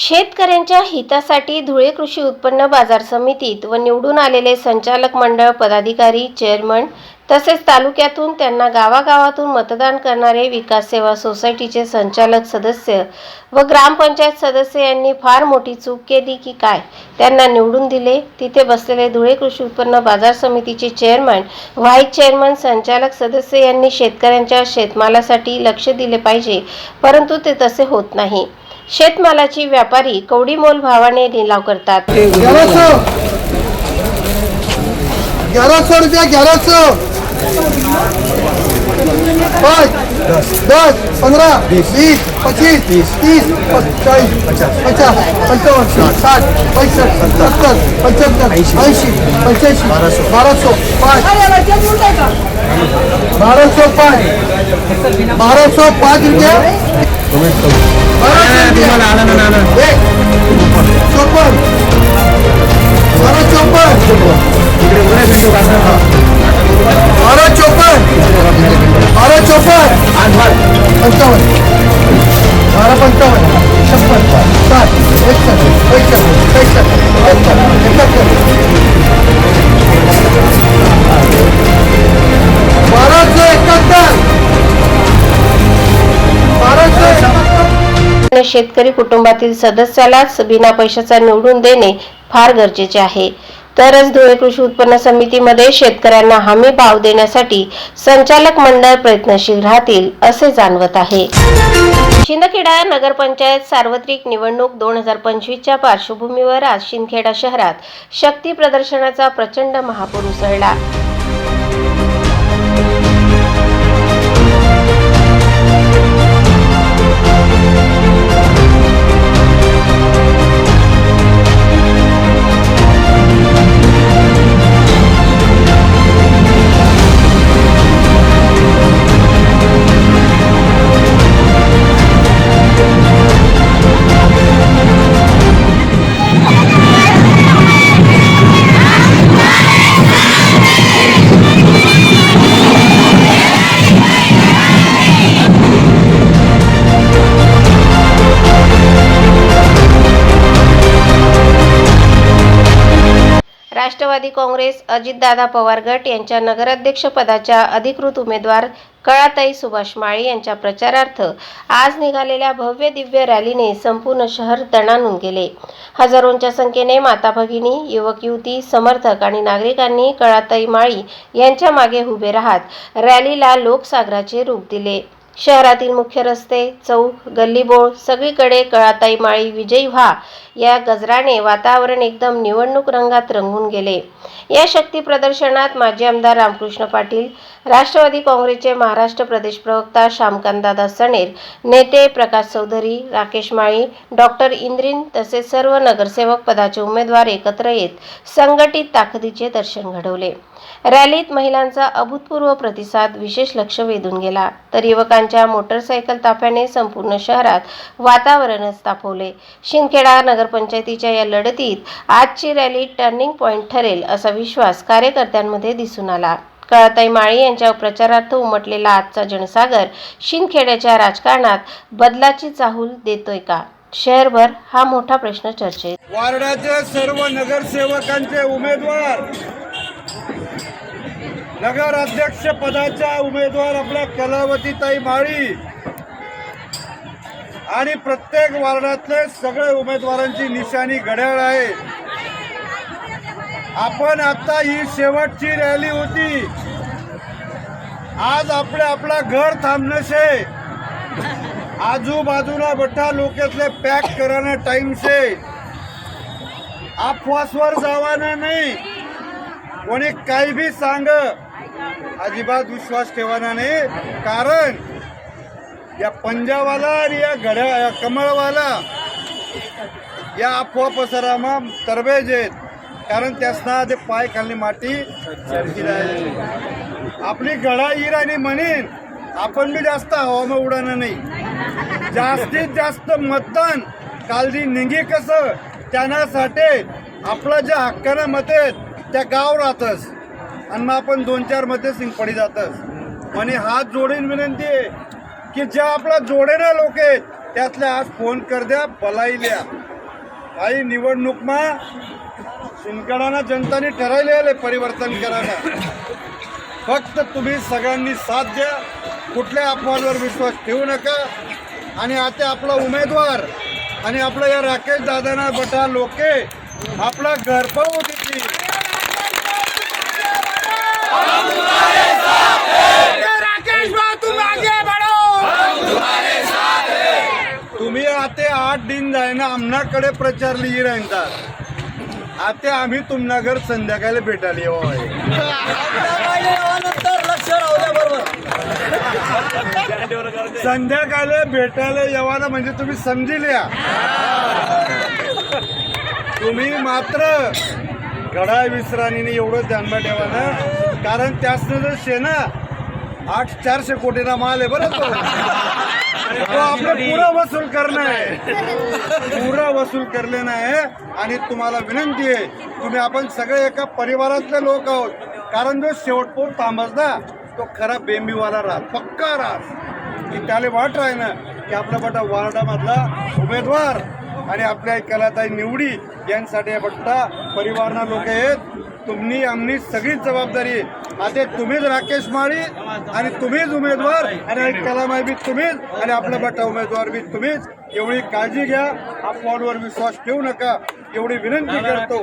शेतकऱ्यांच्या हितासाठी धुळे कृषी उत्पन्न बाजार समितीत व निवडून आलेले संचालक मंडळ पदाधिकारी, चेअरमन तसेच तालुक्यातून त्यांना गावागावातून मतदान करणारे विकास सेवा सोसायटीचे संचालक सदस्य व ग्रामपंचायत सदस्य यांनी फार मोठी चूक केली की काय? त्यांना निवडून दिले. तिथे बसलेले धुळे कृषी उत्पन्न बाजार समितीचे चेअरमन, व्हाईस चेअरमन, संचालक सदस्य यांनी शेतकऱ्यांच्या शेतमालासाठी लक्ष दिले पाहिजे, परंतु ते तसे होत नाही. शेतमालाची व्यापारी कवडी मोल भावाने लिलाव करतात. 1100 रुपया 1100 5 10 15 20 25 30 40 50 55 60 65 70 75 80 85 1200 5 रुपया 1271 शेतकरी कुटुंबातील सदस्यालाच बिना पैशाचा निवडून देणे फार गरजेचे आहे. तरच धुळे कृषी उत्पन्न समितीमध्ये शेतकऱ्यांना हमी भाव देण्यासाठी संचालक मंडळ प्रयत्नशील राहतील असे जाणवत आहे. शिंदखेडा नगरपंचायत सार्वत्रिक निवडणूक 2025च्या पार्श्वभूमीवर आज शिंदखेडा शहरात शक्ती प्रदर्शनाचा प्रचंड महापूर उसळला. राष्ट्रवादी काँग्रेस अजितदादा पवार गट यांच्या नगराध्यक्ष पदाच्या अधिकृत उमेदवार कळाताई सुभाष माळी यांच्या प्रचारार्थ आज निघालेल्या भव्य दिव्य रॅलीने संपूर्ण शहर दणाणून गेले. हजारोंच्या संख्येने माता भगिनी, युवक युवती, समर्थक आणि नागरिकांनी कळाताई माळी यांच्या मागे उभे राहत रॅलीला लोकसागराचे रूप दिले. शहरातील मुख्य रस्ते, चौक, गल्लीबोळ सगळीकडे कळाताई माळी विजयी व्हा या गजराने वातावरण एकदम निवडणूक रंगात रंगून गेले. या शक्ती प्रदर्शनात माजी आमदार रामकृष्ण पाटील, राष्ट्रवादी काँग्रेसचे महाराष्ट्र प्रदेश प्रवक्ता श्यामकांतदादा सणेर, नेते प्रकाश चौधरी, राकेश माळी, डॉक्टर इंद्रिन तसेच सर्व नगरसेवक पदाचे उमेदवार एकत्र येत संघटित ताकदीचे दर्शन घडवले. रॅलीत महिलांचा अभूतपूर्व प्रतिसाद विशेष लक्ष वेधून गेला, तर युवकांच्या मोटरसायकल ताफ्याने संपूर्ण शहरात वातावरणच तापवले. शिंदखेडा नगरपंचायतीच्या या लढतीत आजची रॅली टर्निंग पॉइंट ठरेल असा विश्वास कार्यकर्त्यांमध्ये दिसून आला. कळाताई माळी यांच्या प्रचारार्थ उमटलेला आजचा जनसागर शिंदखेड्याच्या राजकारणात बदलाची चाहूल देतोय का? शहरभर हा मोठा प्रश्न चर्चेत. वार्डाचे सर्व नगरसेवकांचे उमेदवार, नगर अध्यक्ष पदाच्या उमेदवार आपल्या कलावतीताई माळी आणि प्रत्येक वार्डातले सगळे उमेदवारांची निशाणी घड्याळ आहे. आपण आता ही शेवटची रॅली होती. आज आपला घर थांबणं शे, आजूबाजूला बठा लोकेतले पॅक कराना टाइम शे. अफवासवर जावाना नाही, कोणी काही भी सांग अजिबात विश्वास ठेवाना नाही. कारण या पंजावाला आणि या घड्या कमळवाला या अफवा पसरामा तरबेज आहेत. कारण त्यासना ते पाय खाली माती आपली घडा येईल आणि म्हणेन आपण बी जास्त हवामा उडाना नाही. जास्तीत जास्त मतदान कालदी निघी कसं त्यासाठी आपला ज्या हक्कानं मत आहेत त्या गाव राहतस आणि मग आपण 2-4 मध्ये सिंग पडी जातस. आणि हात जोडून विनंती आहे की ज्या आपला जोडेना लोक आहेत त्यातल्या आज फोन कर द्या, बोलायल्या. काही निवडणूकमा शिंदखेडाना जनताने ठरवले परिवर्तन करायला. फक्त तुम्ही सगळ्यांनी साथ द्या, कुठल्या अफवांवर विश्वास ठेवू नका. आणि आता आपला उमेदवार आणि आपला या राकेश दादाना बटा लोके आपला घरपाऊ देतील. तुम्ही आता 8 दिन जायना आमनाकडे प्रचार लिही राहतात. आता आम्ही तुमना घर संध्याकाळी भेटायला येऊ आहे. संध्याकाळी भेटायला येवाना म्हणजे तुम्ही समजी या. तुम्ही मात्र घड्याळ विसरानीने एवढं ध्यानमा ठेवा ना, कारण त्यासनं जर शेना 400 कोटीचा माल आहे बरं तो आपलं पुरा वसूल करणं आहे, पुरा वसूल करले नाही. आणि तुम्हाला विनंती आहे, तुम्ही आपण सगळे एका परिवारातले लोक आहोत. कारण जो शेवटपूर थांबस ना तो खरा बेंबीवाला राहत, पक्का राहत. की त्याला वाट आहे ना की आपला बटा वार्डामधला उमेदवार आणि आपल्या कलाताई निवडी यांसाठी बट्टा परिवारना लोक आहेत. तुम्ही आमनी सगळीच जबाबदारी. आता तुम्हीच राकेश माळी आणि तुम्हीच उमेदवार आणि कलामाई बी तुम्हीच आणि आपला बट्टा उमेदवार बी तुम्हीच. एवढी काळजी घ्या, अफवांवर विश्वास ठेवू नका एवढी विनंती करतो.